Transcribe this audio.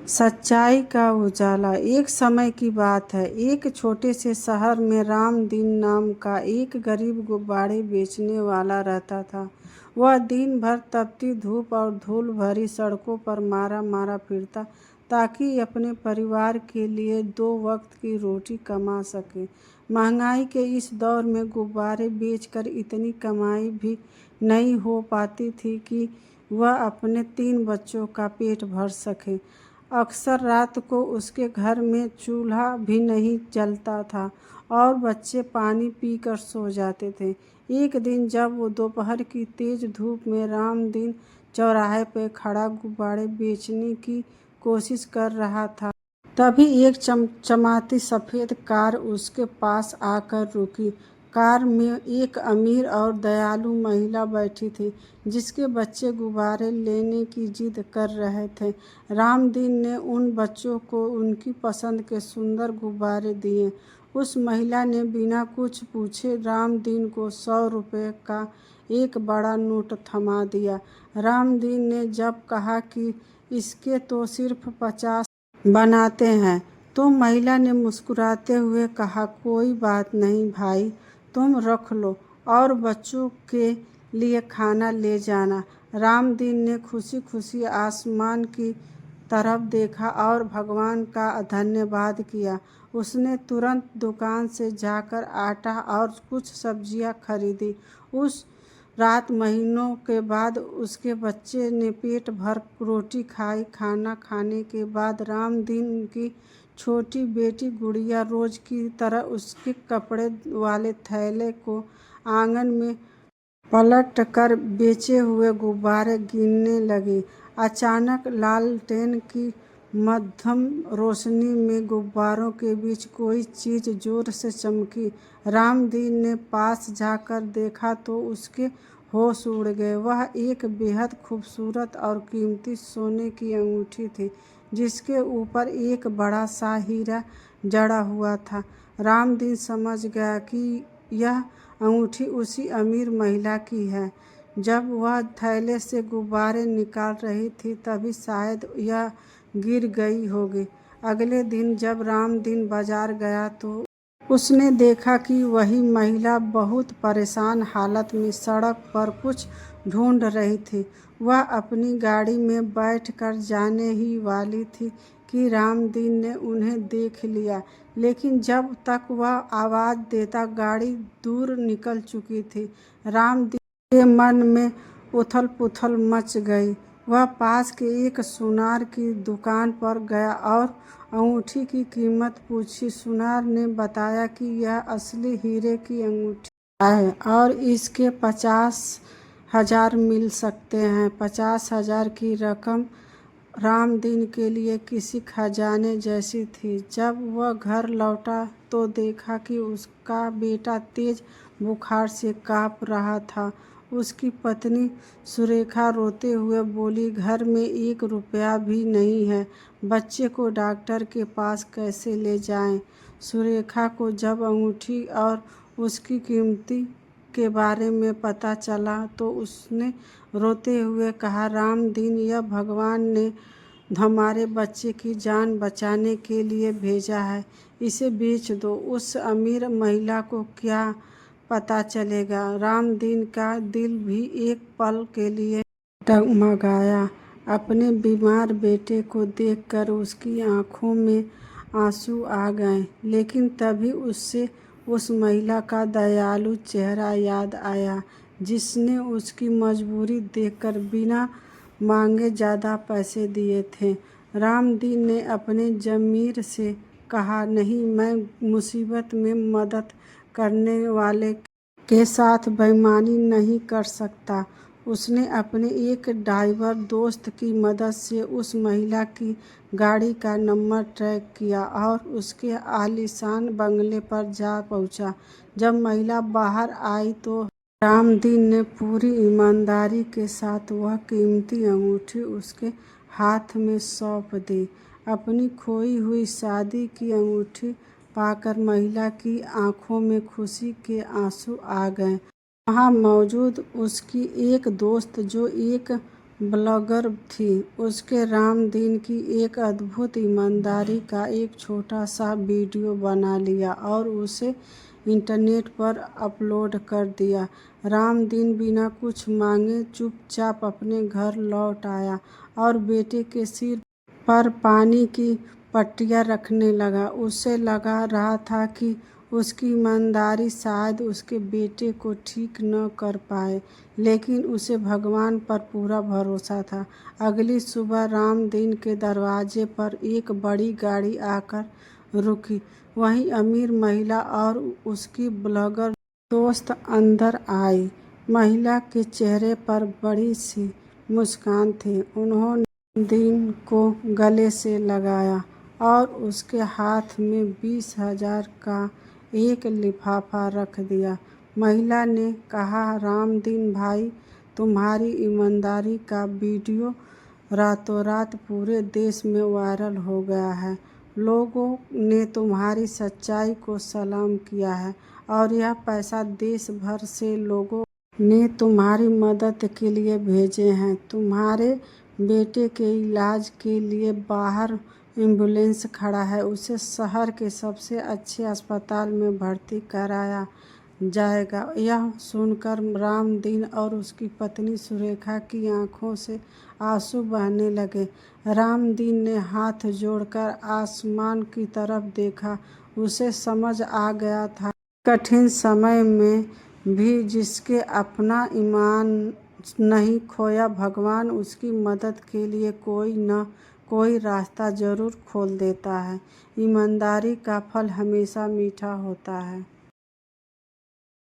सच्चाई का उजाला। एक समय की बात है, एक छोटे से शहर में रामदीन नाम का एक गरीब गुब्बारे बेचने वाला रहता था। वह दिन भर तपती धूप और धूल भरी सड़कों पर मारा मारा फिरता ताकि अपने परिवार के लिए 2 वक्त की रोटी कमा सके। महंगाई के इस दौर में गुब्बारे बेचकर इतनी कमाई भी नहीं हो पाती थी कि वह अपने 3 बच्चों का पेट भर सके। अक्सर रात को उसके घर में चूल्हा भी नहीं जलता था और बच्चे पानी पीकर सो जाते थे। एक दिन जब वो दोपहर की तेज धूप में रामदीन चौराहे पर खड़ा गुब्बारे बेचने की कोशिश कर रहा था, तभी एक चमचमाती सफ़ेद कार उसके पास आकर रुकी। कार में एक अमीर और दयालु महिला बैठी थी, जिसके बच्चे गुब्बारे लेने की जिद कर रहे थे। रामदीन ने उन बच्चों को उनकी पसंद के सुंदर गुब्बारे दिए। उस महिला ने बिना कुछ पूछे रामदीन को 100 रुपये का एक बड़ा नोट थमा दिया। रामदीन ने जब कहा कि इसके तो सिर्फ 50 बनाते हैं, तो महिला ने मुस्कुराते हुए कहा, कोई बात नहीं भाई, तुम रख लो और बच्चों के लिए खाना ले जाना। रामदीन ने खुशी खुशी आसमान की तरफ देखा और भगवान का धन्यवाद किया। उसने तुरंत दुकान से जाकर आटा और कुछ सब्जियां खरीदी। उस रात महीनों के बाद उसके बच्चे ने पेट भर रोटी खाई। खाना खाने के बाद रामदीन की छोटी बेटी गुड़िया रोज की तरह उसके कपड़े वाले थैले को आंगन में पलट कर बेचे हुए गुब्बारे गिनने लगी। अचानक लालटेन की मध्यम रोशनी में गुब्बारों के बीच कोई चीज जोर से चमकी। रामदीन ने पास जाकर देखा तो उसके होश उड़ गए। वह एक बेहद खूबसूरत और कीमती सोने की अंगूठी थी, जिसके ऊपर एक बड़ा सा हीरा जड़ा हुआ था। रामदीन समझ गया कि यह अंगूठी उसी अमीर महिला की है। जब वह थैले से गुब्बारे निकाल रही थी, तभी शायद यह गिर गई होगी। अगले दिन जब रामदीन बाजार गया तो उसने देखा कि वही महिला बहुत परेशान हालत में सड़क पर कुछ ढूंढ रही थी। वह अपनी गाड़ी में बैठकर जाने ही वाली थी कि रामदीन ने उन्हें देख लिया, लेकिन जब तक वह आवाज़ देता गाड़ी दूर निकल चुकी थी। रामदीन के मन में उथल पुथल मच गई। वह पास के एक सुनार की दुकान पर गया और अंगूठी की कीमत पूछी। सुनार ने बताया कि यह असली हीरे की अंगूठी है और इसके 50,000 मिल सकते हैं। 50,000 की रकम रामदीन के लिए किसी खजाने जैसी थी। जब वह घर लौटा तो देखा कि उसका बेटा तेज बुखार से कांप रहा था। उसकी पत्नी सुरेखा रोते हुए बोली, घर में 1 रुपया भी नहीं है, बच्चे को डॉक्टर के पास कैसे ले जाएं? सुरेखा को जब अंगूठी और उसकी कीमती के बारे में पता चला तो उसने रोते हुए कहा, रामदीन, यह भगवान ने हमारे बच्चे की जान बचाने के लिए भेजा है, इसे बेच दो। उस अमीर महिला को क्या पता चलेगा? रामदीन का दिल भी एक पल के लिए डगमगाया। अपने बीमार बेटे को देखकर उसकी आंखों में आंसू आ गए, लेकिन तभी उससे उस महिला का दयालु चेहरा याद आया, जिसने उसकी मजबूरी देखकर बिना मांगे ज़्यादा पैसे दिए थे। रामदीन ने अपने ज़मीर से कहा, नहीं, मैं मुसीबत में मदद करने वाले के साथ बेईमानी नहीं कर सकता। उसने अपने एक ड्राइवर दोस्त की मदद से उस महिला की गाड़ी का नंबर ट्रैक किया और उसके आलीशान बंगले पर जा पहुंचा। जब महिला बाहर आई तो रामदीन ने पूरी ईमानदारी के साथ वह कीमती अंगूठी उसके हाथ में सौंप दी। अपनी खोई हुई शादी की अंगूठी पाकर महिला की आंखों में खुशी के आंसू आ गए। वहाँ मौजूद उसकी एक दोस्त, जो एक ब्लॉगर थी। उसके रामदीन की एक अद्भुत ईमानदारी का एक छोटा सा वीडियो बना लिया और उसे इंटरनेट पर अपलोड कर दिया। रामदीन बिना कुछ मांगे चुपचाप अपने घर लौट आया और बेटे के सिर पर पानी की पट्टियाँ रखने लगा। उसे लगा रहा था कि उसकी ईमानदारी शायद उसके बेटे को ठीक न कर पाए, लेकिन उसे भगवान पर पूरा भरोसा था। अगली सुबह रामदीन के दरवाजे पर एक बड़ी गाड़ी आकर रुकी। वहीं अमीर महिला और उसकी ब्लॉगर दोस्त अंदर आई। महिला के चेहरे पर बड़ी सी मुस्कान थी। उन्होंने दिन को गले से लगाया और उसके हाथ में 20,000 का एक लिफाफा रख दिया। महिला ने कहा, रामदीन भाई, तुम्हारी ईमानदारी का वीडियो रातों रात पूरे देश में वायरल हो गया है। लोगों ने तुम्हारी सच्चाई को सलाम किया है और यह पैसा देश भर से लोगों ने तुम्हारी मदद के लिए भेजे हैं। तुम्हारे बेटे के इलाज के लिए बाहर एम्बुलेंस खड़ा है। उसे शहर के सबसे अच्छे अस्पताल में भर्ती कराया जाएगा। यह सुनकर रामदीन और उसकी पत्नी सुरेखा की आंखों से आंसू बहने लगे। रामदीन ने हाथ जोड़कर आसमान की तरफ देखा। उसे समझ आ गया था, कठिन समय में भी जिसके अपना ईमान नहीं खोया, भगवान उसकी मदद के लिए कोई न कोई रास्ता जरूर खोल देता है। ईमानदारी का फल हमेशा मीठा होता है।